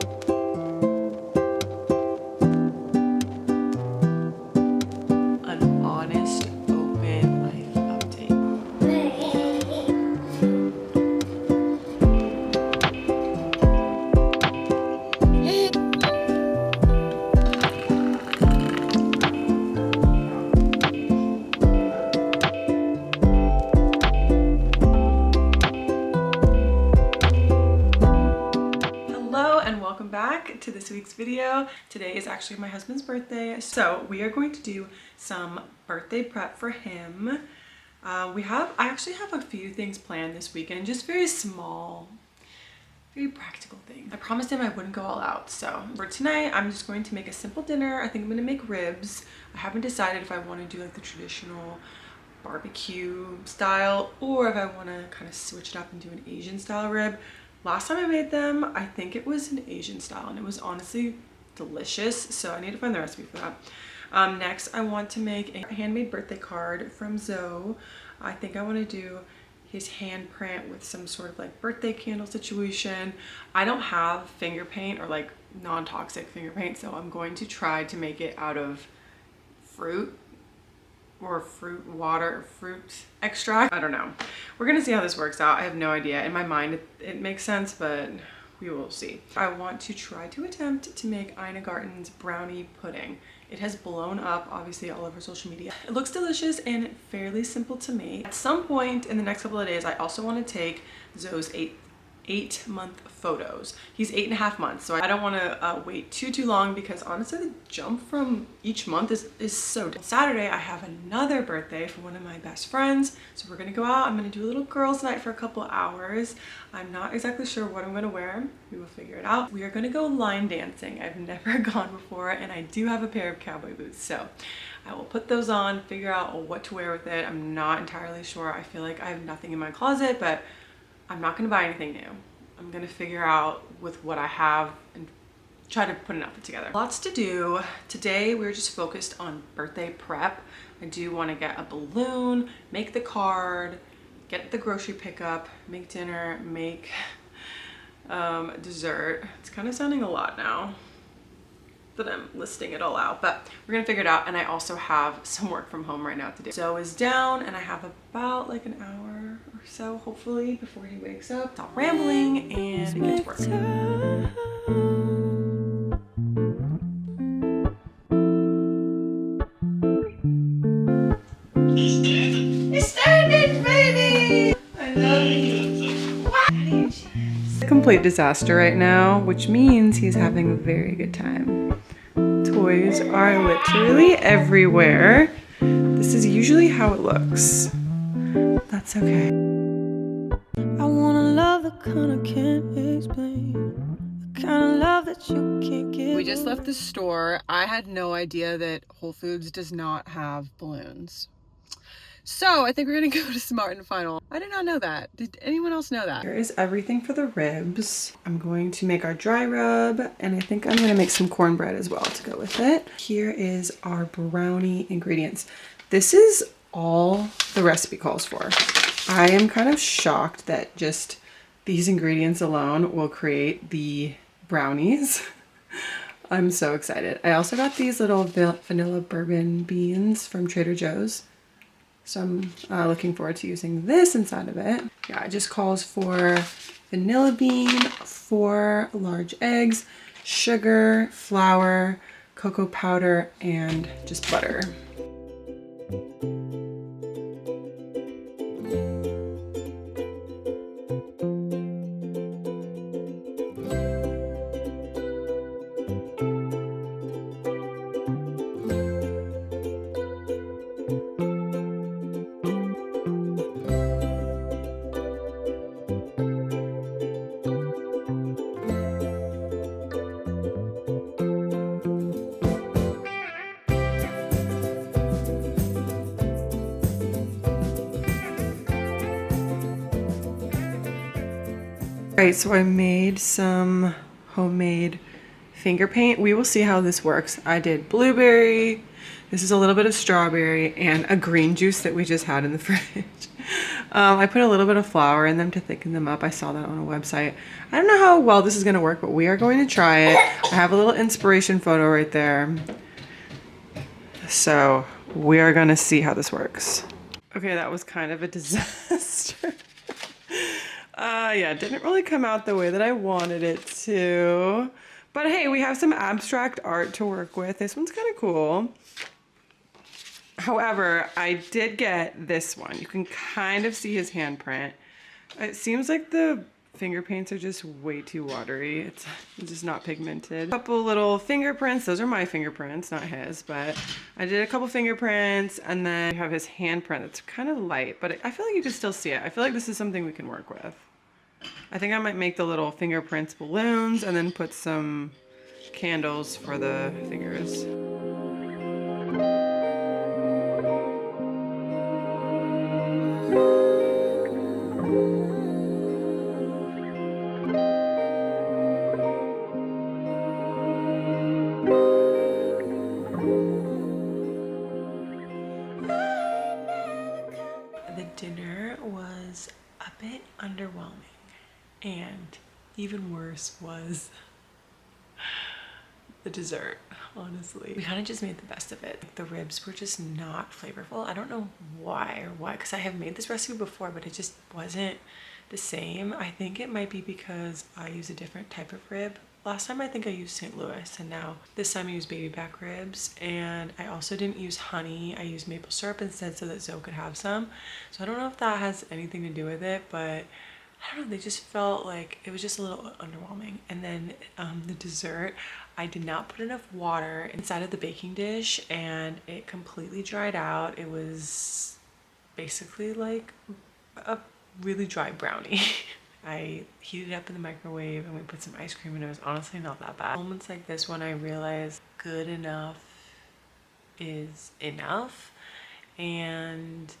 An honest, open life update. Hello and welcome back to this week's video. Today is actually my husband's birthday, so we are going to do some birthday prep for him. I actually have a few things planned this weekend, just very small, very practical things. I promised him I wouldn't go all out, so for tonight I'm just going to make a simple dinner. I think I'm gonna make ribs. I haven't decided if I want to do like the traditional barbecue style or if I want to kind of switch it up and do an Asian style rib. Last time I made them, I think it was an Asian style and it was honestly delicious, so I need to find the recipe for that. Next, I want to make a handmade birthday card from Zoe. I think I want to do his handprint with some sort of like birthday candle situation. I don't have finger paint or like non-toxic finger paint, so I'm going to try to make it out of fruit or fruit water or fruit extract. I don't know. We're gonna see how this works out. I have no idea. In my mind it makes sense, but we will see. I want to try to attempt to make Ina Garten's brownie pudding. It has blown up obviously all over social media. It looks delicious and fairly simple to make. At some point in the next couple of days, I also want to take Zoe's 8-month photos. He's 8.5 months, so I don't want to wait too long because honestly the jump from each month is so different. Saturday I have another birthday for one of my best friends, so we're gonna go out. I'm gonna do a little girls night for a couple hours. I'm not exactly sure what I'm gonna wear. We will figure it out. We are gonna go line dancing. I've never gone before and I do have a pair of cowboy boots, so I will put those on, figure out what to wear with it. I'm not entirely sure. I feel like I have nothing in my closet, but I'm not gonna buy anything new. I'm gonna figure out with what I have and try to put an outfit together. Lots to do. Today we're just focused on birthday prep. I do wanna get a balloon, make the card, get the grocery pickup, make dinner, make dessert. It's kind of sounding a lot now that I'm listing it all out, but we're gonna figure it out. And I also have some work from home right now to do. Zoe is down and I have about like an hour or so, hopefully, before he wakes up. Stop rambling and get to work. It's standing, baby! I love you. A complete disaster right now, which means he's having a very good time. Toys are literally everywhere. This is usually how it looks. That's okay. I wanna love the kind I can't explain. The kind of love that you can't get. We just left the store. I had no idea that Whole Foods does not have balloons. So I think we're gonna go to Smart and Final. I did not know that. Did anyone else know that? Here is everything for the ribs. I'm going to make our dry rub, and I think I'm gonna make some cornbread as well to go with it. Here is our brownie ingredients. This is all the recipe calls for. I am kind of shocked that just these ingredients alone will create the brownies. I'm so excited. I also got these little vanilla bourbon beans from Trader Joe's. So I'm looking forward to using this inside of it. Yeah, it just calls for vanilla bean, 4 large eggs, sugar, flour, cocoa powder, and just butter. Alright, so I made some homemade finger paint. We will see how this works. I did blueberry, this is a little bit of strawberry, and a green juice that we just had in the fridge. I put a little bit of flour in them to thicken them up. I saw that on a website. I don't know how well this is going to work, but we are going to try it. I have a little inspiration photo right there. So we are going to see how this works. Okay, that was kind of a disaster. Yeah, it didn't really come out the way that I wanted it to. But hey, we have some abstract art to work with. This one's kind of cool. However, I did get this one. You can kind of see his handprint. It seems like the finger paints are just way too watery. It's just not pigmented. A couple little fingerprints. Those are my fingerprints, not his, but I did a couple fingerprints, and then we have his handprint that's kind of light, but I feel like you can still see it. I feel like this is something we can work with. I think I might make the little fingerprints balloons and then put some candles for the fingers. The dinner was a bit underwhelming, and even worse was the dessert, honestly. We kind of just made the best of it. The ribs were just not flavorful. I don't know why, because I have made this recipe before, but it just wasn't the same. I think it might be because I use a different type of rib. Last time I think I used St. Louis, and now this time I used baby back ribs, and I also didn't use honey. I used maple syrup instead so that Zoe could have some. So I don't know if that has anything to do with it, but I don't know, they just felt like it was just a little underwhelming. And then the dessert, I did not put enough water inside of the baking dish, and it completely dried out. It was basically like a really dry brownie. I heated it up in the microwave and we put some ice cream, and it was honestly not that bad. Moments like this when I realize good enough is enough, and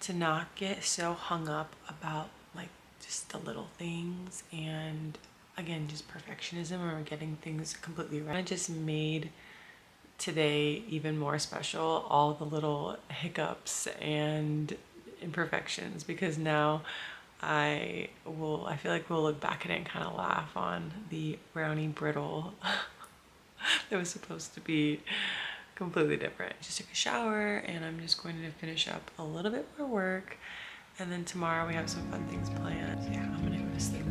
to not get so hung up about like just the little things, and again, just perfectionism or getting things completely right. I just made today even more special, all the little hiccups and imperfections, because now I feel like we'll look back at it and kind of laugh on the brownie brittle that was supposed to be completely different. Just took a shower, and I'm just going to finish up a little bit more work, and then tomorrow we have some fun things planned. Yeah, I'm gonna go to sleep.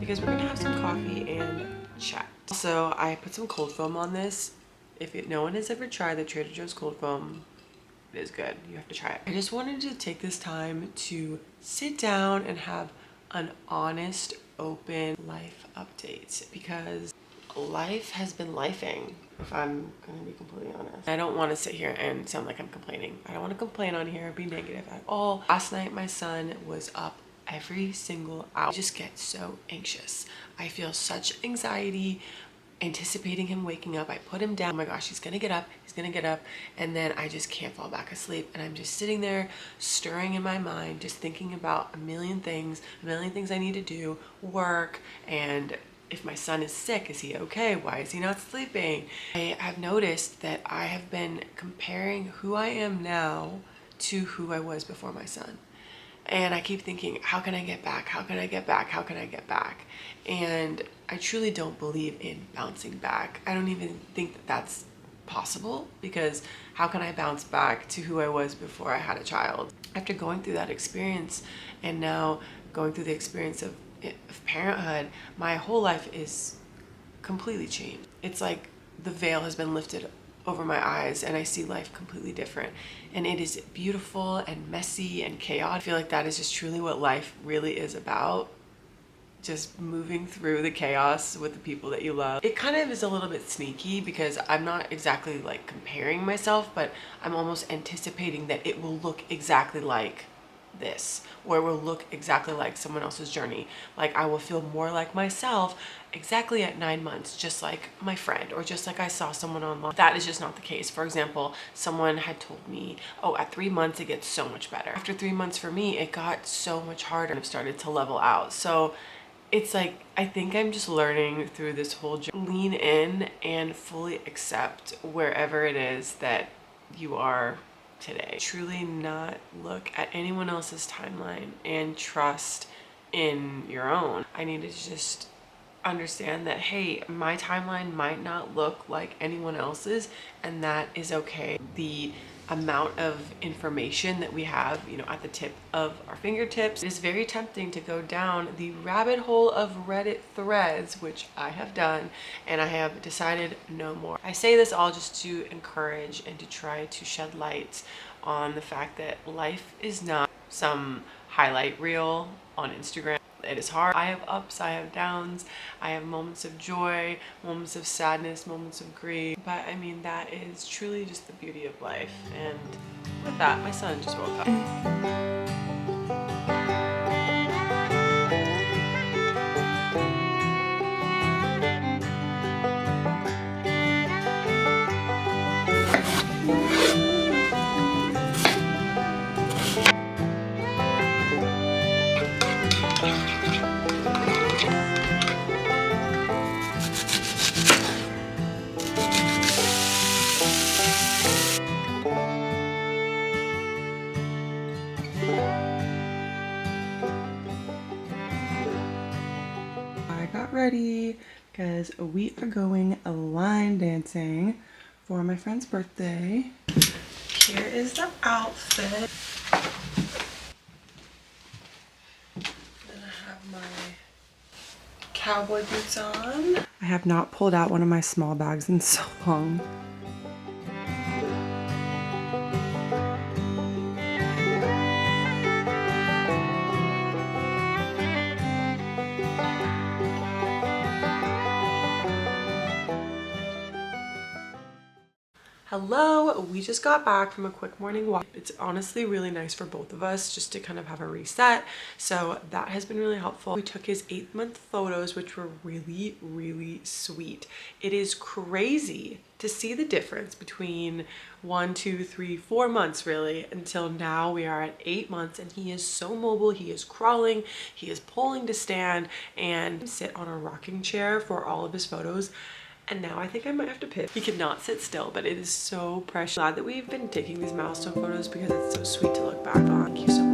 Because we're gonna have some coffee and chat. Also, I put some cold foam on this. If no one has ever tried the Trader Joe's cold foam, it is good. You have to try it. I just wanted to take this time to sit down and have an honest, open life update, because life has been lifing, if I'm gonna be completely honest. I don't want to sit here and sound like I'm complaining. I don't want to complain on here or be negative at all. Last night my son was up every single hour. I just get so anxious. I feel such anxiety anticipating him waking up. I put him down. Oh my gosh, he's gonna get up, and then I just can't fall back asleep, and I'm just sitting there stirring in my mind, just thinking about a million things I need to do, work, and if my son is sick, is he okay? Why is he not sleeping? I have noticed that I have been comparing who I am now to who I was before my son. And I keep thinking, how can I get back? How can I get back? How can I get back? And I truly don't believe in bouncing back. I don't even think that that's possible, because how can I bounce back to who I was before I had a child? After going through that experience, and now going through the experience of parenthood, my whole life is completely changed. It's like the veil has been lifted over my eyes, and I see life completely different, and it is beautiful and messy and chaotic. I feel like that is just truly what life really is about. just moving through the chaos with the people that you love. It kind of is a little bit sneaky because I'm not exactly like comparing myself, but I'm almost anticipating that it will look exactly like this, or it will look exactly like someone else's journey. Like I will feel more like myself exactly at 9 months, just like my friend, or just like I saw someone online. That is just not the case. For example, someone had told me, oh, at 3 months it gets so much better. After 3 months for me, it got so much harder and I've started to level out. So it's like, I think I'm just learning through this whole journey. Lean in and fully accept wherever it is that you are today. Truly not look at anyone else's timeline and trust in your own. I need to just understand that, hey, my timeline might not look like anyone else's, and that is okay. The amount of information that we have, you know, at the tip of our fingertips, it is very tempting to go down the rabbit hole of Reddit threads, which I have done, and I have decided no more. I say this all just to encourage and to try to shed light on the fact that life is not some highlight reel on Instagram. It is hard. I have ups, I have downs, I have moments of joy, moments of sadness, moments of grief. But I mean, that is truly just the beauty of life. And with that, my son just woke up. I got ready because we are going line dancing for my friend's birthday. Here is the outfit. Then I have my cowboy boots on. I have not pulled out one of my small bags in so long. Hello, we just got back from a quick morning walk. It's honestly really nice for both of us just to kind of have a reset. So that has been really helpful. We took his 8-month photos, which were really, really sweet. It is crazy to see the difference between 1, 2, 3, 4 months really until now. We are at 8 months and he is so mobile. He is crawling, he is pulling to stand and sit on a rocking chair for all of his photos. And now I think I might have to pivot. He cannot sit still, but it is so precious. Glad that we've been taking these milestone photos because it's so sweet to look back on. Thank you so much.